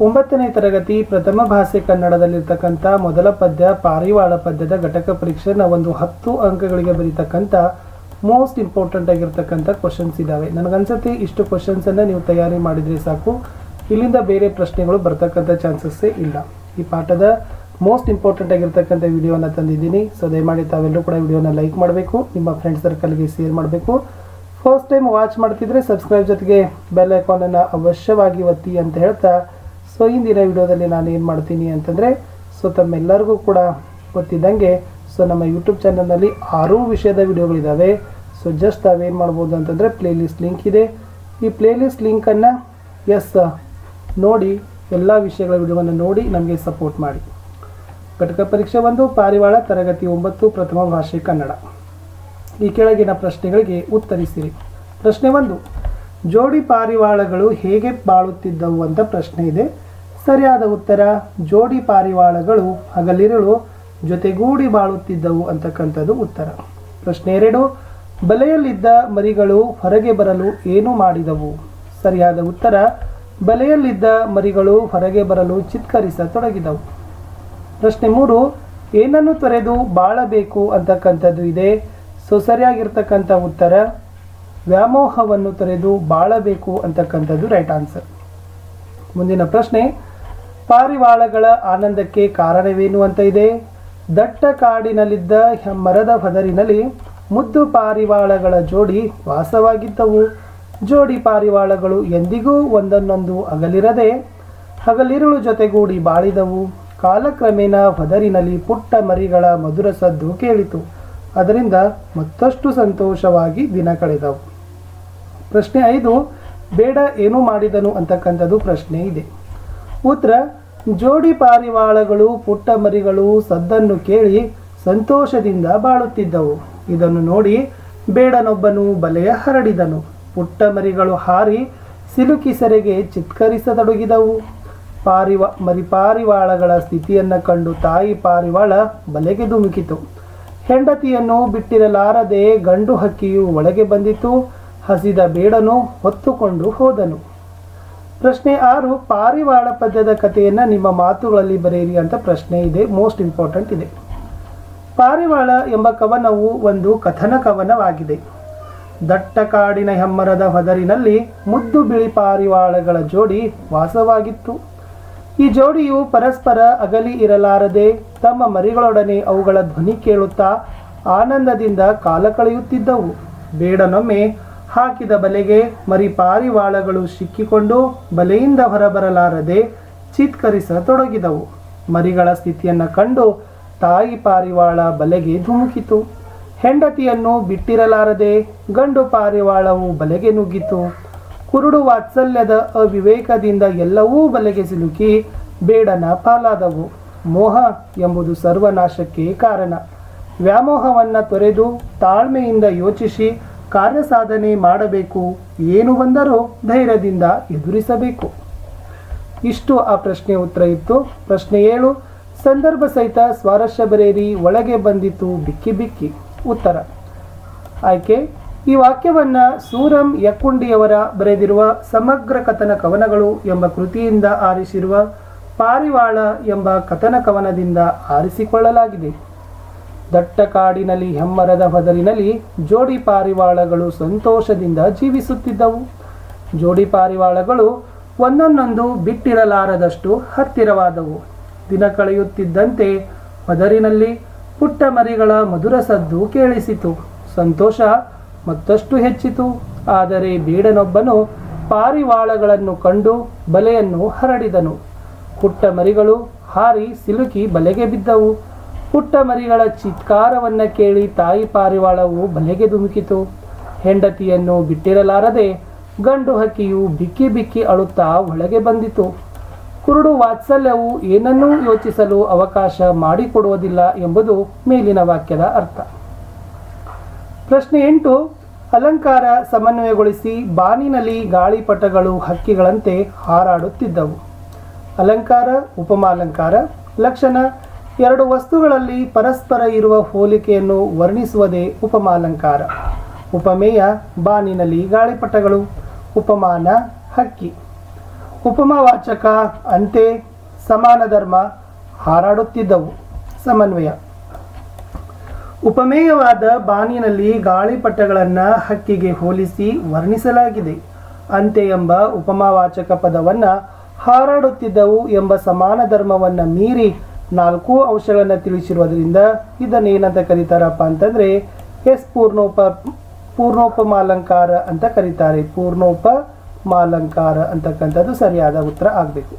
9ನೇ ತರಗತಿ ಪ್ರಥಮ ಭಾಷೆ ಕನ್ನಡದಲ್ಲಿರ್ತಕ್ಕಂಥ ಮೊದಲ ಪದ್ಯ ಪಾರಿವಾಳ ಪದ್ಯದ ಘಟಕ ಪರೀಕ್ಷೆನ ಒಂದು 10 ಅಂಕಗಳಿಗೆ ಬರೀತಕ್ಕಂಥ ಮೋಸ್ಟ್ ಇಂಪಾರ್ಟೆಂಟ್ ಆಗಿರ್ತಕ್ಕಂಥ ಕ್ವಶನ್ಸ್ ಇದ್ದಾವೆ. ನನಗನ್ಸುತ್ತೆ ಇಷ್ಟು ಕ್ವಶನ್ಸನ್ನು ನೀವು ತಯಾರಿ ಮಾಡಿದರೆ ಸಾಕು, ಇಲ್ಲಿಂದ ಬೇರೆ ಪ್ರಶ್ನೆಗಳು ಬರ್ತಕ್ಕಂಥ ಚಾನ್ಸಸ್ಸೇ ಇಲ್ಲ. ಈ ಪಾಠದ ಮೋಸ್ಟ್ ಇಂಪಾರ್ಟೆಂಟ್ ಆಗಿರ್ತಕ್ಕಂಥ ವಿಡಿಯೋನ ತಂದಿದ್ದೀನಿ. ಸೊ ದಯಮಾಡಿ ತಾವೆಲ್ಲರೂ ಕೂಡ ವಿಡಿಯೋನ ಲೈಕ್ ಮಾಡಬೇಕು, ನಿಮ್ಮ ಫ್ರೆಂಡ್ಸ್ ಸರ್ಕಲ್ಗೆ ಶೇರ್ ಮಾಡಬೇಕು. ಫಸ್ಟ್ ಟೈಮ್ ವಾಚ್ ಮಾಡ್ತಿದ್ರೆ ಸಬ್ಸ್ಕ್ರೈಬ್ ಜೊತೆಗೆ ಬೆಲ್ ಐಕಾನನ್ನು ಅವಶ್ಯವಾಗಿ ಒತ್ತಿ ಅಂತ ಹೇಳ್ತಾ, ಸೊ ಇಂದಿನ ವಿಡಿಯೋದಲ್ಲಿ ನಾನು ಏನು ಮಾಡ್ತೀನಿ ಅಂತಂದರೆ, ಸೊ ತಮ್ಮೆಲ್ಲರಿಗೂ ಕೂಡ ಗೊತ್ತಿದ್ದಂಗೆ ಸೊ ನಮ್ಮ ಯೂಟ್ಯೂಬ್ ಚಾನಲ್ನಲ್ಲಿ 6 ವಿಷಯದ ವಿಡಿಯೋಗಳಿದ್ದಾವೆ. ಸೊ ಜಸ್ಟ್ ತಾವೇನು ಮಾಡ್ಬೋದು ಅಂತಂದರೆ ಪ್ಲೇಲಿಸ್ಟ್ ಲಿಂಕ್ ಇದೆ. ಈ ಪ್ಲೇಲಿಸ್ಟ್ ಲಿಂಕನ್ನು ನೋಡಿ ಎಲ್ಲ ವಿಷಯಗಳ ವಿಡಿಯೋವನ್ನು ನೋಡಿ ನಮಗೆ ಸಪೋರ್ಟ್ ಮಾಡಿ. ಘಟಕ ಪರೀಕ್ಷೆ 1 ಪಾರಿವಾಳ ತರಗತಿ 9 ಪ್ರಥಮ ಭಾಷೆ ಕನ್ನಡ. ಈ ಕೆಳಗಿನ ಪ್ರಶ್ನೆಗಳಿಗೆ ಉತ್ತರಿಸಿರಿ. ಪ್ರಶ್ನೆ 1, ಜೋಡಿ ಪಾರಿವಾಳಗಳು ಹೇಗೆ ಬಾಳುತ್ತಿದ್ದವು ಅಂತ ಪ್ರಶ್ನೆ ಇದೆ. ಸರಿಯಾದ ಉತ್ತರ, ಜೋಡಿ ಪಾರಿವಾಳಗಳು ಹಗಲಿರುಳು ಜೊತೆಗೂಡಿ ಬಾಳುತ್ತಿದ್ದವು ಅಂತಕ್ಕಂಥದ್ದು ಉತ್ತರ. ಪ್ರಶ್ನೆ 2, ಬಲೆಯಲ್ಲಿದ್ದ ಮರಿಗಳು ಹೊರಗೆ ಬರಲು ಏನು ಮಾಡಿದವು? ಸರಿಯಾದ ಉತ್ತರ, ಬಲೆಯಲ್ಲಿದ್ದ ಮರಿಗಳು ಹೊರಗೆ ಬರಲು ಚಿತ್ಕರಿಸತೊಡಗಿದವು. ಪ್ರಶ್ನೆ 3, ಏನನ್ನು ತೊರೆದು ಬಾಳಬೇಕು ಅಂತಕ್ಕಂಥದ್ದು ಇದೆ. ಸೊ ಸರಿಯಾಗಿರ್ತಕ್ಕಂಥ ಉತ್ತರ, ವ್ಯಾಮೋಹವನ್ನು ತೊರೆದು ಬಾಳಬೇಕು ಅಂತಕ್ಕಂಥದ್ದು ರೈಟ್ ಆನ್ಸರ್. ಮುಂದಿನ ಪ್ರಶ್ನೆ, ಪಾರಿವಾಳಗಳ ಆನಂದಕ್ಕೆ ಕಾರಣವೇನು ಅಂತ ಇದೆ. ದಟ್ಟ ಕಾಡಿನಲ್ಲಿದ್ದ ಮರದ ಪದರಿನಲ್ಲಿ ಮುದ್ದು ಪಾರಿವಾಳಗಳ ಜೋಡಿ ವಾಸವಾಗಿದ್ದವು. ಜೋಡಿ ಪಾರಿವಾಳಗಳು ಎಂದಿಗೂ ಒಂದನ್ನೊಂದು ಅಗಲಿರದೆ ಹಗಲಿರುಳು ಜೊತೆಗೂಡಿ ಬಾಳಿದವು. ಕಾಲಕ್ರಮೇಣ ಪದರಿನಲ್ಲಿ ಪುಟ್ಟ ಮರಿಗಳ ಮಧುರ ಸದ್ದು ಕೇಳಿತು. ಅದರಿಂದ ಮತ್ತಷ್ಟು ಸಂತೋಷವಾಗಿ ದಿನ ಕಳೆದವು. ಪ್ರಶ್ನೆ 5, ಬೇಡ ಏನು ಮಾಡಿದನು ಅಂತಕ್ಕಂಥದ್ದು ಪ್ರಶ್ನೆ ಇದೆ. ಉತ್ತರ, ಜೋಡಿ ಪಾರಿವಾಳಗಳು ಪುಟ್ಟ ಮರಿಗಳು ಸದ್ದನ್ನು ಕೇಳಿ ಸಂತೋಷದಿಂದ ಬಾಳುತ್ತಿದ್ದವು. ಇದನ್ನು ನೋಡಿ ಬೇಡನೊಬ್ಬನು ಬಲೆಯ ಹರಡಿದನು. ಪುಟ್ಟ ಮರಿಗಳು ಹಾರಿ ಸಿಲುಕಿ ಸೆರೆಗೆ ಚಿತ್ಕರಿಸತೊಡಗಿದವು. ಪಾರಿವಾಳಗಳ ಸ್ಥಿತಿಯನ್ನು ಕಂಡು ತಾಯಿ ಪಾರಿವಾಳ ಬಲೆಗೆ ಧುಮುಕಿತು. ಹೆಂಡತಿಯನ್ನು ಬಿಟ್ಟಿರಲಾರದೆ ಗಂಡು ಹಕ್ಕಿಯು ಒಳಗೆ ಬಂದಿತು. ಹಸಿದ ಬೇಡನು ಹೊತ್ತುಕೊಂಡು ಹೋದನು. ಪ್ರಶ್ನೆ 6, ಪಾರಿವಾಳ ಪದ್ಯದ ಕಥೆಯನ್ನು ನಿಮ್ಮ ಮಾತುಗಳಲ್ಲಿ ಬರೆಯಿರಿ ಅಂತ ಪ್ರಶ್ನೆ ಇದೆ. ಮೋಸ್ಟ್ ಇಂಪಾರ್ಟೆಂಟ್ ಇದೆ. ಪಾರಿವಾಳ ಎಂಬ ಕವನವು ಒಂದು ಕಥನ ಕವನವಾಗಿದೆ. ದಟ್ಟ ಕಾಡಿನ ಹೆಮ್ಮರದ ಹೊದರಿನಲ್ಲಿ ಮುದ್ದು ಬಿಳಿ ಪಾರಿವಾಳಗಳ ಜೋಡಿ ವಾಸವಾಗಿತ್ತು. ಈ ಜೋಡಿಯು ಪರಸ್ಪರ ಅಗಲಿ ಇರಲಾರದೆ ತಮ್ಮ ಮರಿಗಳೊಡನೆ ಅವುಗಳ ಧ್ವನಿ ಕೇಳುತ್ತಾ ಆನಂದದಿಂದ ಕಾಲ ಕಳೆಯುತ್ತಿದ್ದವು. ಬೇಡನೊಮ್ಮೆ ಹಾಕಿದ ಬಲೆಗೆ ಮರಿ ಪಾರಿವಾಳಗಳು ಸಿಕ್ಕಿಕೊಂಡು ಬಲೆಯಿಂದ ಹೊರಬರಲಾರದೆ ಚೀತ್ಕರಿಸತೊಡಗಿದವು. ಮರಿಗಳ ಸ್ಥಿತಿಯನ್ನು ಕಂಡು ತಾಯಿ ಪಾರಿವಾಳ ಬಲೆಗೆ ಧುಮುಕಿತು. ಹೆಂಡತಿಯನ್ನು ಬಿಟ್ಟಿರಲಾರದೆ ಗಂಡು ಪಾರಿವಾಳವು ಬಲೆಗೆ ನುಗ್ಗಿತು. ಕುರುಡು ವಾತ್ಸಲ್ಯದ ಅವಿವೇಕದಿಂದ ಎಲ್ಲವೂ ಬಲೆಗೆ ಸಿಲುಕಿ ಬೇಡನ ಪಾಲಾದವು. ಮೋಹ ಎಂಬುದು ಸರ್ವನಾಶಕ್ಕೆ ಕಾರಣ. ವ್ಯಾಮೋಹವನ್ನು ತೊರೆದು ತಾಳ್ಮೆಯಿಂದ ಯೋಚಿಸಿ ಕಾರ್ಯಸಾಧನೆ ಮಾಡಬೇಕು. ಏನು ಬಂದರೂ ಧೈರ್ಯದಿಂದ ಎದುರಿಸಬೇಕು. ಇಷ್ಟು ಆ ಪ್ರಶ್ನೆಯ ಉತ್ತರ ಇತ್ತು. ಪ್ರಶ್ನೆ 7, ಸಂದರ್ಭ ಸಹಿತ ಸ್ವಾರಸ್ಯ ಬರೆಯಿರಿ. ಒಳಗೆ ಬಂದಿತು ಬಿಕ್ಕಿ ಬಿಕ್ಕಿ. ಉತ್ತರ ಆಯ್ಕೆ, ಈ ವಾಕ್ಯವನ್ನು ಸೂರಂ ಯಕ್ಕುಂಡಿಯವರ ಬರೆದಿರುವ ಸಮಗ್ರ ಕಥನ ಕವನಗಳು ಎಂಬ ಕೃತಿಯಿಂದ ಆರಿಸಿರುವ ಪಾರಿವಾಳ ಎಂಬ ಕಥನ ಕವನದಿಂದ ಆರಿಸಿಕೊಳ್ಳಲಾಗಿದೆ. ದಟ್ಟ ಕಾಡಿನಲ್ಲಿ ಹೆಮ್ಮರದ ಹೊದರಿನಲ್ಲಿ ಜೋಡಿ ಪಾರಿವಾಳಗಳು ಸಂತೋಷದಿಂದ ಜೀವಿಸುತ್ತಿದ್ದವು. ಜೋಡಿ ಪಾರಿವಾಳಗಳು ಒಂದನ್ನೊಂದು ಬಿಟ್ಟಿರಲಾರದಷ್ಟು ಹತ್ತಿರವಾದವು. ದಿನ ಕಳೆಯುತ್ತಿದ್ದಂತೆ ಹೊದರಿನಲ್ಲಿ ಪುಟ್ಟ ಮರಿಗಳ ಮಧುರ ಸದ್ದು ಕೇಳಿಸಿತು. ಸಂತೋಷ ಮತ್ತಷ್ಟು ಹೆಚ್ಚಿತು. ಆದರೆ ಬೇಡನೊಬ್ಬನು ಪಾರಿವಾಳಗಳನ್ನು ಕಂಡು ಬಲೆಯನ್ನು ಹರಡಿದನು. ಪುಟ್ಟ ಮರಿಗಳು ಹಾರಿ ಸಿಲುಕಿ ಬಲೆಗೆ ಬಿದ್ದವು. ಪುಟ್ಟ ಮರಿಗಳ ಚಿತ್ಕಾರವನ್ನು ಕೇಳಿ ತಾಯಿ ಪಾರಿವಾಳವು ಬಲೆಗೆ ಧುಮುಕಿತು. ಹೆಂಡತಿಯನ್ನು ಬಿಟ್ಟಿರಲಾರದೆ ಗಂಡು ಹಕ್ಕಿಯು ಬಿಕ್ಕಿ ಬಿಕ್ಕಿ ಅಳುತ್ತಾ ಒಳಗೆ ಬಂದಿತು. ಕುರುಡು ವಾತ್ಸಲ್ಯವು ಏನನ್ನೂ ಯೋಚಿಸಲು ಅವಕಾಶ ಮಾಡಿಕೊಡುವುದಿಲ್ಲ ಎಂಬುದು ಮೇಲಿನ ವಾಕ್ಯದ ಅರ್ಥ. ಪ್ರಶ್ನೆ 8, ಅಲಂಕಾರ ಸಮನ್ವಯಗೊಳಿಸಿ. ಬಾನಿನಲ್ಲಿ ಗಾಳಿಪಟಗಳು ಹಕ್ಕಿಗಳಂತೆ ಹಾರಾಡುತ್ತಿದ್ದವು. ಅಲಂಕಾರ, ಉಪಮಾಲಂಕಾರ. ಲಕ್ಷಣ, 2 ವಸ್ತುಗಳಲ್ಲಿ ಪರಸ್ಪರ ಇರುವ ಹೋಲಿಕೆಯನ್ನು ವರ್ಣಿಸುವುದೇ ಉಪಮಾಲಂಕಾರ. ಉಪಮೇಯ ಬಾನಿನಲ್ಲಿ ಗಾಳಿಪಟಗಳು, ಉಪಮಾನ ಹಕ್ಕಿ. ಉಪಮಾವಾಚಕ ಅಂತೆ, ಸಮಾನ ಧರ್ಮ, ಹಾರಾಡುತ್ತಿದ್ದವು. ಸಮನ್ವಯ. ಉಪಮೇಯವಾದ ಬಾನಿನಲ್ಲಿ ಗಾಳಿಪಟಗಳನ್ನು ಹಕ್ಕಿಗೆ ಹೋಲಿಸಿ ವರ್ಣಿಸಲಾಗಿದೆ. ಅಂತೆ ಎಂಬ ಉಪಮಾವಾಚಕ ಪದವನ್ನು ಹಾರಾಡುತ್ತಿದ್ದವು ಎಂಬ ಸಮಾನ ಧರ್ಮವನ್ನು ಮೀರಿ 4 ಅಂಶಗಳನ್ನು ತಿಳಿಸಿರುವುದರಿಂದ ಇದನ್ನೇನಂತ ಕರೀತಾರಪ್ಪ ಅಂತಂದರೆ ಪೂರ್ಣೋಪಮಾಲಂಕಾರ ಅಂತ ಕರೀತಾರೆ. ಪೂರ್ಣೋಪಮಾಲಂಕಾರ ಅಂತಕ್ಕಂಥದ್ದು ಸರಿಯಾದ ಉತ್ತರ ಆಗಬೇಕು.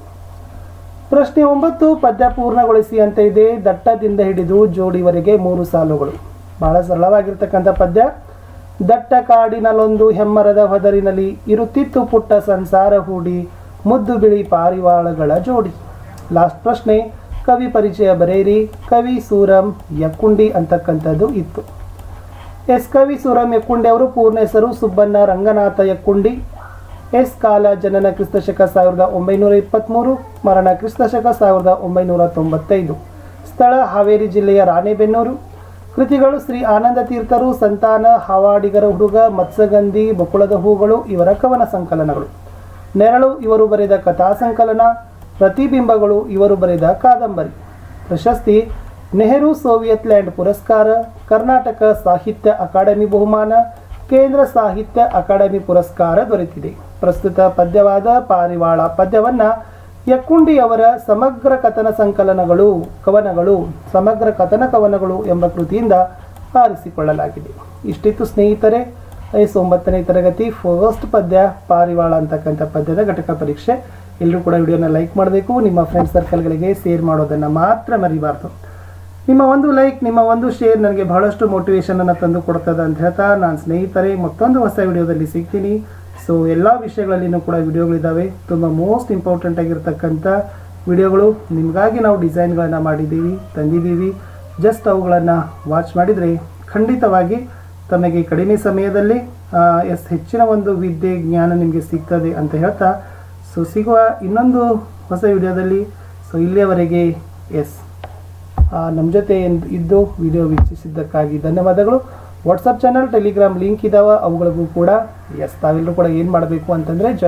ಪ್ರಶ್ನೆ 9 ಪದ್ಯ ಪೂರ್ಣಗೊಳಿಸಿ ಅಂತ ಇದೆ. ದಟ್ಟದಿಂದ ಹಿಡಿದು ಜೋಡಿವರೆಗೆ 3 ಸಾಲುಗಳು. ಬಹಳ ಸರಳವಾಗಿರ್ತಕ್ಕಂಥ ಪದ್ಯ. ದಟ್ಟ ಕಾಡಿನಲ್ಲೊಂದು ಹೆಮ್ಮರದ ಹೊದರಿನಲ್ಲಿ ಇರುತ್ತಿತ್ತು ಪುಟ್ಟ ಸಂಸಾರ ಹೂಡಿ, ಮುದ್ದು ಬಿಳಿ ಪಾರಿವಾಳಗಳ ಜೋಡಿ. ಲಾಸ್ಟ್ ಪ್ರಶ್ನೆ, ಕವಿ ಪರಿಚಯ ಬರೆಯಿರಿ. ಕವಿ ಸೂರಂ ಯಕ್ಕುಂಡಿ ಅಂತಕ್ಕಂಥದ್ದು ಇತ್ತು. ಕವಿ ಸೂರಂ ಯಕ್ಕುಂಡಿ ಅವರು ಪೂರ್ಣ ಹೆಸರು ಸುಬ್ಬಣ್ಣ ರಂಗನಾಥ ಯಕ್ಕುಂಡಿ. ಕಾಲ ಜನನ ಕ್ರಿಸ್ತಶಕ 1923, ಮರಣ ಕ್ರಿಸ್ತಶಕ 1995. ಸ್ಥಳ ಹಾವೇರಿ ಜಿಲ್ಲೆಯ ರಾಣೆಬೆನ್ನೂರು. ಕೃತಿಗಳು ಶ್ರೀ ಆನಂದ ತೀರ್ಥರು, ಸಂತಾನ, ಹಾವಾಡಿಗರ ಹುಡುಗ, ಮತ್ಸ್ಯಗಂಧಿ, ಬಕುಳದ ಹೂಗಳು ಇವರ ಕವನ ಸಂಕಲನಗಳು. ನೆರಳು ಇವರು ಬರೆದ ಕಥಾ ಸಂಕಲನ. ಪ್ರತಿಬಿಂಬಗಳು ಇವರು ಬರೆದ ಕಾದಂಬರಿ. ಪ್ರಶಸ್ತಿ ನೆಹರು ಸೋವಿಯತ್ ಲ್ಯಾಂಡ್ ಪುರಸ್ಕಾರ, ಕರ್ನಾಟಕ ಸಾಹಿತ್ಯ ಅಕಾಡೆಮಿ ಬಹುಮಾನ, ಕೇಂದ್ರ ಸಾಹಿತ್ಯ ಅಕಾಡೆಮಿ ಪುರಸ್ಕಾರ ದೊರೆತಿದೆ. ಪ್ರಸ್ತುತ ಪದ್ಯವಾದ ಪಾರಿವಾಳ ಪದ್ಯವನ್ನು ಯಕ್ಕುಂಡಿಯವರ ಸಮಗ್ರ ಕಥನ ಕವನಗಳು ಎಂಬ ಕೃತಿಯಿಂದ ಆರಿಸಿಕೊಳ್ಳಲಾಗಿದೆ. ಇಷ್ಟಿತ್ತು ಸ್ನೇಹಿತರೆ 9ನೇ ತರಗತಿ ಫಸ್ಟ್ ಪದ್ಯ ಪಾರಿವಾಳ ಅಂತಕ್ಕಂಥ ಪದ್ಯದ ಘಟಕ ಪರೀಕ್ಷೆ. ಎಲ್ಲರೂ ಕೂಡ ವಿಡಿಯೋನ ಲೈಕ್ ಮಾಡಬೇಕು, ನಿಮ್ಮ ಫ್ರೆಂಡ್ ಸರ್ಕಲ್ಗಳಿಗೆ ಶೇರ್ ಮಾಡೋದನ್ನು ಮಾತ್ರ ಮರಿಬಾರ್ದು. ನಿಮ್ಮ ಒಂದು ಲೈಕ್, ನಿಮ್ಮ ಒಂದು ಶೇರ್ ನನಗೆ ಬಹಳಷ್ಟು ಮೋಟಿವೇಶನನ್ನು ತಂದು ಕೊಡ್ತದೆ ಅಂತ ಹೇಳ್ತಾ ನಾನು ಸ್ನೇಹಿತರೆ ಮತ್ತೊಂದು ಹೊಸ ವಿಡಿಯೋದಲ್ಲಿ ಸಿಗ್ತೀನಿ. ಸೊ ಎಲ್ಲ ವಿಷಯಗಳಲ್ಲಿನೂ ಕೂಡ ವಿಡಿಯೋಗಳಿದ್ದಾವೆ. ತುಂಬ ಮೋಸ್ಟ್ ಇಂಪಾರ್ಟೆಂಟ್ ಆಗಿರ್ತಕ್ಕಂಥ ವಿಡಿಯೋಗಳು ನಿಮಗಾಗಿ ನಾವು ಡಿಸೈನ್ಗಳನ್ನು ತಂದಿದ್ದೀವಿ. ಜಸ್ಟ್ ಅವುಗಳನ್ನು ವಾಚ್ ಮಾಡಿದರೆ ಖಂಡಿತವಾಗಿ ತಮಗೆ ಕಡಿಮೆ ಸಮಯದಲ್ಲಿ ಹೆಚ್ಚಿನ ಒಂದು ವಿದ್ಯೆ ಜ್ಞಾನ ನಿಮಗೆ ಸಿಗ್ತದೆ ಅಂತ ಹೇಳ್ತಾ ಸೊ ಸಿಗುವ ಇನ್ನೊಂದು ಹೊಸ ವಿಡಿಯೋದಲ್ಲಿ. ಸೊ ಇಲ್ಲಿಯವರೆಗೆ ನಮ್ಮ ಜೊತೆ ಇದ್ದು ವಿಡಿಯೋ ವೀಕ್ಷಿಸಿದ್ದಕ್ಕಾಗಿ ಧನ್ಯವಾದಗಳು. ವಾಟ್ಸಪ್ ಚಾನಲ್, ಟೆಲಿಗ್ರಾಮ್ ಲಿಂಕ್ ಇದ್ದಾವೆ, ಅವುಗಳಿಗೂ ಕೂಡ ತಾವೆಲ್ಲರೂ ಕೂಡ ಏನು ಮಾಡಬೇಕು ಅಂತಂದರೆ